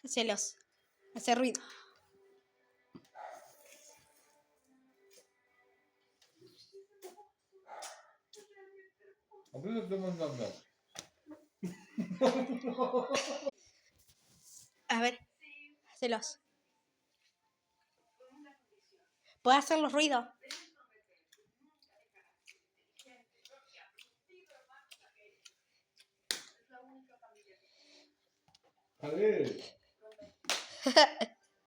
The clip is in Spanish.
Hacelos. Hace ruido. Apenas te mandando. A ver. Hacelos. ¿Puedo hacer los ruidos? Javier.